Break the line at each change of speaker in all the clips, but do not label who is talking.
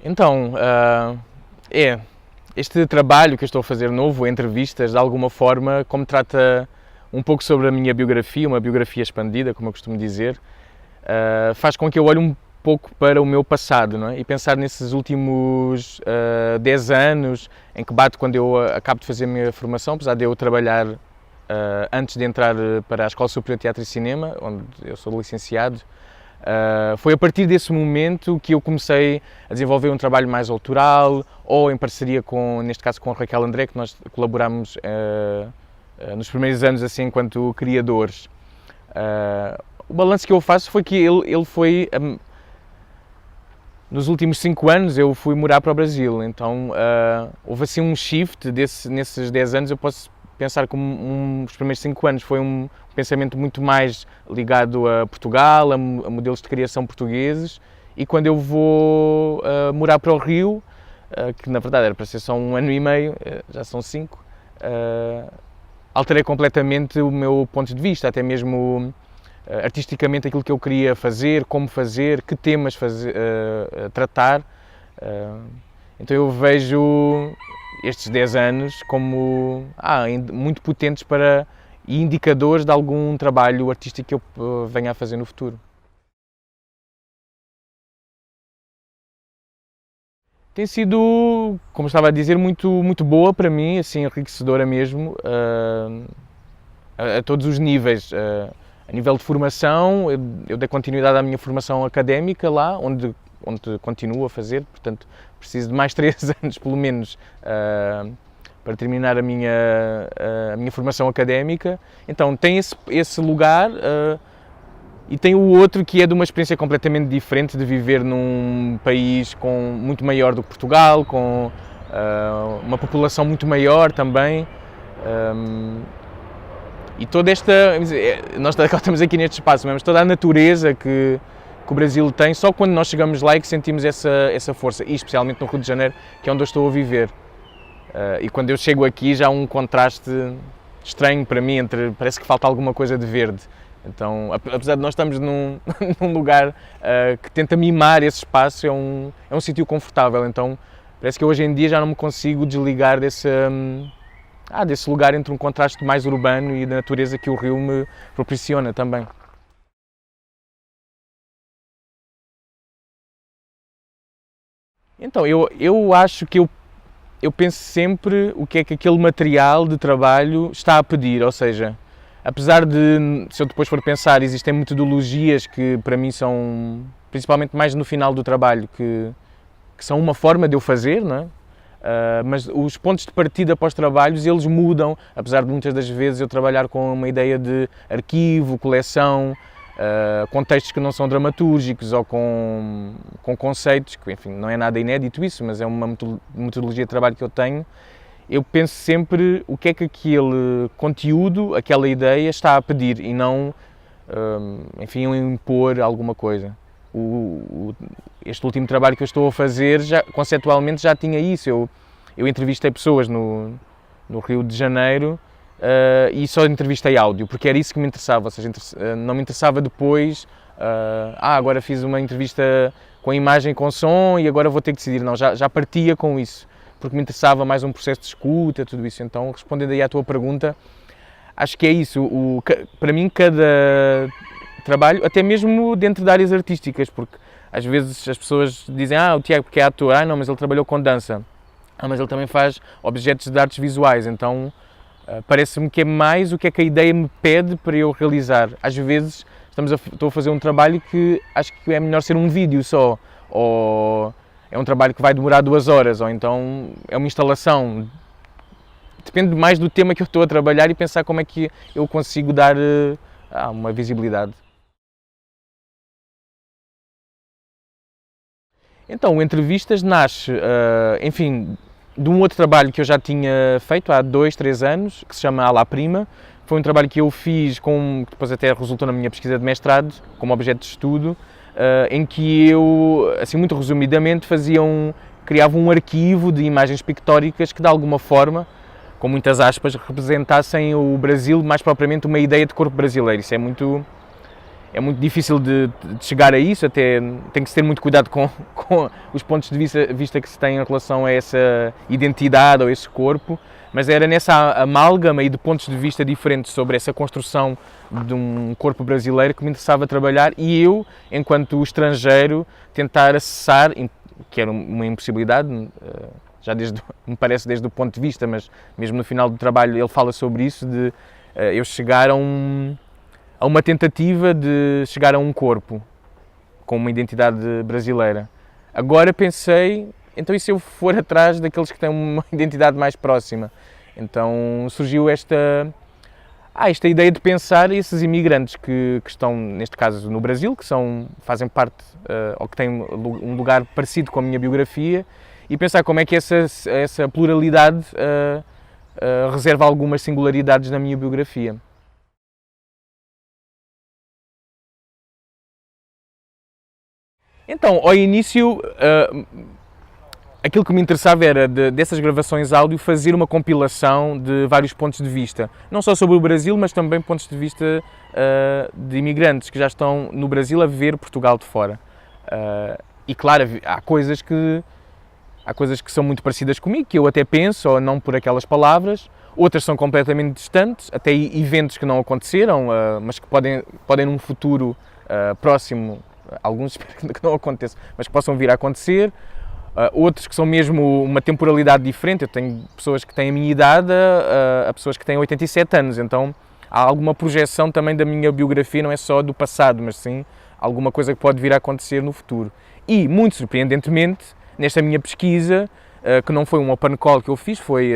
Então, este trabalho que eu estou a fazer novo, entrevistas, de alguma forma, como trata um pouco sobre a minha biografia, uma biografia expandida, como eu costumo dizer, faz com que eu olhe um pouco para o meu passado, não é? E pensar nesses últimos 10 anos, em que bate quando eu acabo de fazer a minha formação, apesar de eu trabalhar antes de entrar para a Escola Superior de Teatro e Cinema, onde eu sou licenciado. Foi a partir desse momento que eu comecei a desenvolver um trabalho mais autoral, ou em parceria com, neste caso, com a Raquel André, que nós colaboramos nos primeiros anos assim enquanto criadores. O balanço que eu faço foi que ele foi, nos últimos 5 anos eu fui morar para o Brasil, então houve assim um shift nesses 10 anos. Eu posso pensar como os primeiros 5 anos foi um pensamento muito mais ligado a Portugal, a modelos de criação portugueses, e quando eu vou morar para o Rio, que na verdade era para ser só 1 ano e meio, já são 5, alterei completamente o meu ponto de vista, até mesmo artisticamente aquilo que eu queria fazer, como fazer, que temas tratar. Então eu vejo estes 10 anos como muito potentes e indicadores de algum trabalho artístico que eu venha a fazer no futuro. Tem sido, como estava a dizer, muito boa para mim, assim, enriquecedora mesmo, a todos os níveis. A nível de formação, eu dei continuidade à minha formação académica lá, onde continuo a fazer, portanto preciso de mais 3 anos pelo menos para terminar a minha formação académica. Então tem esse lugar, e tem o outro que é de uma experiência completamente diferente, de viver num país muito maior do que Portugal, com uma população muito maior também. E toda nós estamos aqui neste espaço, mas toda a natureza que o Brasil tem, só quando nós chegamos lá é que sentimos essa força, e especialmente no Rio de Janeiro, que é onde eu estou a viver. E quando eu chego aqui já há um contraste estranho para mim, parece que falta alguma coisa de verde. Então, apesar de nós estarmos num lugar que tenta mimar esse espaço, é um sítio confortável, então parece que hoje em dia já não me consigo desligar desse lugar entre um contraste mais urbano e da natureza que o Rio me proporciona também. Então, eu acho que eu penso sempre o que é que aquele material de trabalho está a pedir, ou seja, apesar de, se eu depois for pensar, existem metodologias que para mim são, principalmente mais no final do trabalho, que são uma forma de eu fazer, não é? Mas os pontos de partida para os trabalhos, eles mudam, apesar de muitas das vezes eu trabalhar com uma ideia de arquivo, coleção, com textos que não são dramatúrgicos ou com conceitos, que enfim, não é nada inédito isso, mas é uma metodologia de trabalho que eu tenho. Eu penso sempre o que é que aquele conteúdo, aquela ideia está a pedir, e não, enfim, impor alguma coisa. Este último trabalho que eu estou a fazer, conceptualmente já tinha isso. Eu entrevistei pessoas no Rio de Janeiro e só entrevistei áudio, porque era isso que me interessava, ou seja, não me interessava depois, agora fiz uma entrevista com imagem e com som e agora vou ter que decidir. Não, já partia com isso, porque me interessava mais um processo de escuta, tudo isso. Então, respondendo aí à tua pergunta, acho que é isso. Para mim, cada trabalho, até mesmo dentro de áreas artísticas, porque às vezes as pessoas dizem, o Tiago porque é ator, não, mas ele trabalhou com dança, mas ele também faz objetos de artes visuais, então parece-me que é mais o que é que a ideia me pede para eu realizar. Às vezes estou a fazer um trabalho que acho que é melhor ser um vídeo só, ou é um trabalho que vai demorar 2 horas, ou então é uma instalação. Depende mais do tema que eu estou a trabalhar e pensar como é que eu consigo dar uma visibilidade. Então, o Entrevistas nasce, enfim, de um outro trabalho que eu já tinha feito há 2, 3 anos, que se chama À la Prima. Foi um trabalho que eu fiz, que depois até resultou na minha pesquisa de mestrado, como objeto de estudo, em que eu, assim muito resumidamente, criava um arquivo de imagens pictóricas que de alguma forma, com muitas aspas, representassem o Brasil, mais propriamente uma ideia de corpo brasileiro. Isso é muito difícil de chegar a isso, até tem que se ter muito cuidado com os pontos de vista que se tem em relação a essa identidade ou esse corpo, mas era nessa amálgama e de pontos de vista diferentes sobre essa construção de um corpo brasileiro que me interessava trabalhar, e eu, enquanto estrangeiro, tentar acessar, que era uma impossibilidade, já me parece desde o ponto de vista, mas mesmo no final do trabalho ele fala sobre isso, de eu chegar a uma tentativa de chegar a um corpo com uma identidade brasileira. Agora pensei, então e se eu for atrás daqueles que têm uma identidade mais próxima? Então surgiu esta ideia de pensar esses imigrantes que estão, neste caso, no Brasil, que fazem parte, ou que têm um lugar parecido com a minha biografia, e pensar como é que essa pluralidade reserva algumas singularidades na minha biografia. Então, ao início, aquilo que me interessava era, dessas gravações áudio, fazer uma compilação de vários pontos de vista. Não só sobre o Brasil, mas também pontos de vista de imigrantes que já estão no Brasil a ver Portugal de fora. E claro, há coisas que são muito parecidas comigo, que eu até penso, ou não por aquelas palavras. Outras são completamente distantes, até eventos que não aconteceram, mas que podem num futuro próximo, alguns espero que não aconteça, mas que possam vir a acontecer. Outros que são mesmo uma temporalidade diferente. Eu tenho pessoas que têm a minha idade a pessoas que têm 87 anos, então há alguma projeção também da minha biografia, não é só do passado, mas sim alguma coisa que pode vir a acontecer no futuro. E, muito surpreendentemente, nesta minha pesquisa, que não foi um open call que eu fiz, foi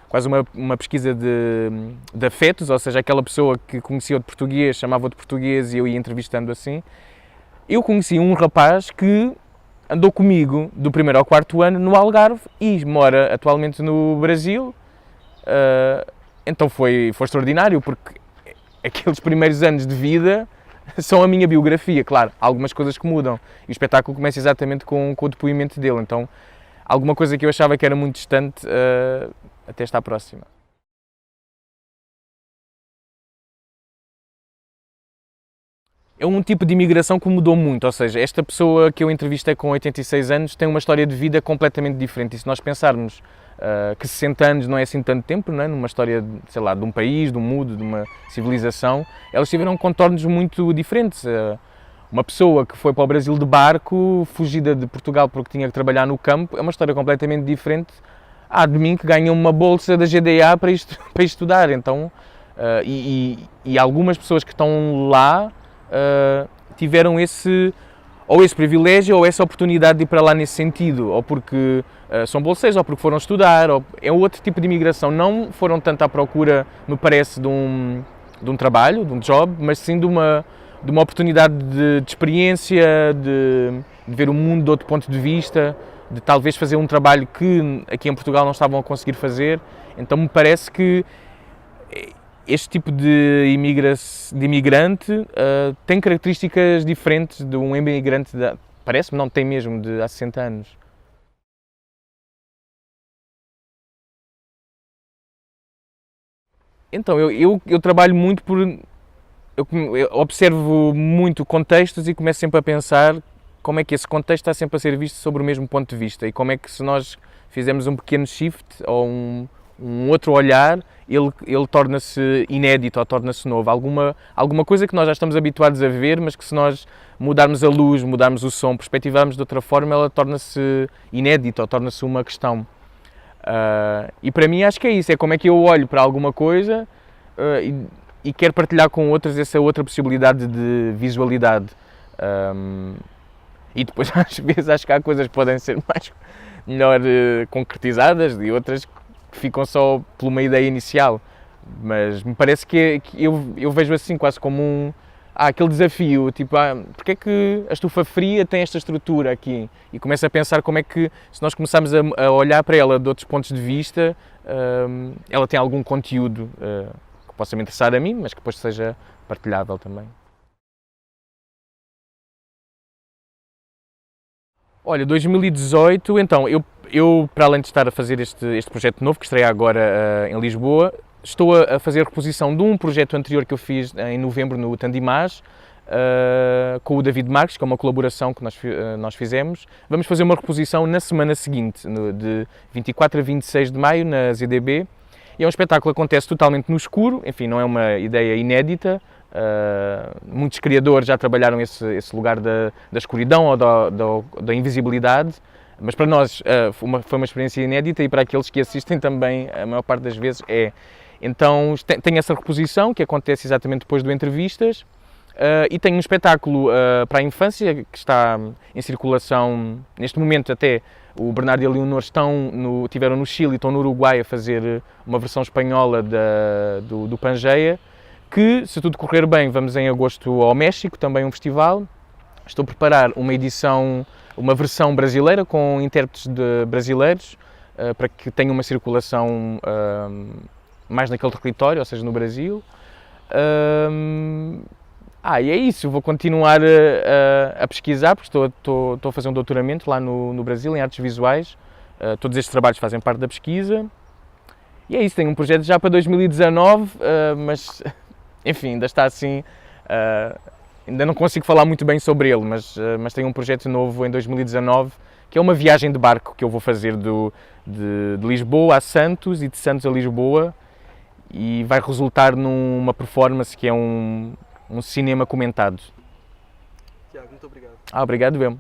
quase uma pesquisa de afetos, ou seja, aquela pessoa que conhecia outro português, chamava outro português e eu ia entrevistando assim. Eu conheci um rapaz que andou comigo do primeiro ao quarto ano no Algarve e mora atualmente no Brasil. Então foi extraordinário, porque aqueles primeiros anos de vida são a minha biografia. Claro, há algumas coisas que mudam e o espetáculo começa exatamente com o depoimento dele. Então, alguma coisa que eu achava que era muito distante até está próxima. É um tipo de imigração que mudou muito, ou seja, esta pessoa que eu entrevistei com 86 anos tem uma história de vida completamente diferente. E se nós pensarmos que 60 anos não é assim tanto tempo, não é? Numa história, sei lá, de um país, de um mundo, de uma civilização, elas tiveram contornos muito diferentes. Uma pessoa que foi para o Brasil de barco, fugida de Portugal porque tinha que trabalhar no campo, é uma história completamente diferente de mim, que ganha uma bolsa da GDA para estudar. Então, e algumas pessoas que estão lá tiveram esse privilégio ou essa oportunidade de ir para lá nesse sentido, ou porque são bolseiros, ou porque foram estudar, ou é outro tipo de imigração. Não foram tanto à procura, me parece, de um trabalho, de um job, mas sim de uma oportunidade de experiência, de ver o mundo de outro ponto de vista, de talvez fazer um trabalho que aqui em Portugal não estavam a conseguir fazer. Então me parece que este tipo de imigrante tem características diferentes de um imigrante, parece-me, não tem mesmo, de há 60 anos. Então, eu trabalho muito eu observo muito contextos e começo sempre a pensar como é que esse contexto está sempre a ser visto sobre o mesmo ponto de vista e como é que, se nós fizermos um pequeno shift ou um outro olhar, ele torna-se inédito ou torna-se novo. Alguma coisa que nós já estamos habituados a ver, mas que, se nós mudarmos a luz, mudarmos o som, perspectivarmos de outra forma, ela torna-se inédita ou torna-se uma questão. E para mim acho que é isso, é como é que eu olho para alguma coisa e quero partilhar com outras essa outra possibilidade de visualidade. E depois, às vezes, acho que há coisas que podem ser melhor concretizadas e outras que ficam só por uma ideia inicial. Mas me parece que eu vejo assim, quase como aquele desafio, tipo, porque é que a estufa fria tem esta estrutura aqui? E começo a pensar como é que, se nós começarmos a olhar para ela de outros pontos de vista, ela tem algum conteúdo que possa me interessar a mim, mas que depois seja partilhável também. Olha, 2018, então, eu para além de estar a fazer este projeto novo, que estreia agora em Lisboa, estou a fazer reposição de um projeto anterior que eu fiz em novembro no Tandimás, com o David Marques, que é uma colaboração que nós fizemos. Vamos fazer uma reposição na semana seguinte, de 24 a 26 de maio, na ZDB. E é um espetáculo que acontece totalmente no escuro, enfim, não é uma ideia inédita. Muitos criadores já trabalharam esse lugar da escuridão ou da invisibilidade, mas para nós foi uma experiência inédita, e para aqueles que assistem também, a maior parte das vezes é. Então tem essa reposição que acontece exatamente depois do Entrevistas, e tem um espetáculo para a infância que está em circulação neste momento. Até o Bernardo e a Leonor estiveram no Chile e estão no Uruguai a fazer uma versão espanhola do Pangeia, que, se tudo correr bem, vamos em agosto ao México, também um festival. Estou a preparar uma versão brasileira com intérpretes brasileiros, para que tenha uma circulação mais naquele território, ou seja, no Brasil. E é isso, vou continuar a pesquisar, porque estou a fazer um doutoramento lá no Brasil, em artes visuais. Todos estes trabalhos fazem parte da pesquisa. E é isso, tenho um projeto já para 2019, mas, enfim, ainda está assim, ainda não consigo falar muito bem sobre ele, mas tenho um projeto novo em 2019, que é uma viagem de barco que eu vou fazer de Lisboa a Santos e de Santos a Lisboa, e vai resultar numa performance que é um cinema comentado.
Tiago, muito obrigado.
Obrigado mesmo.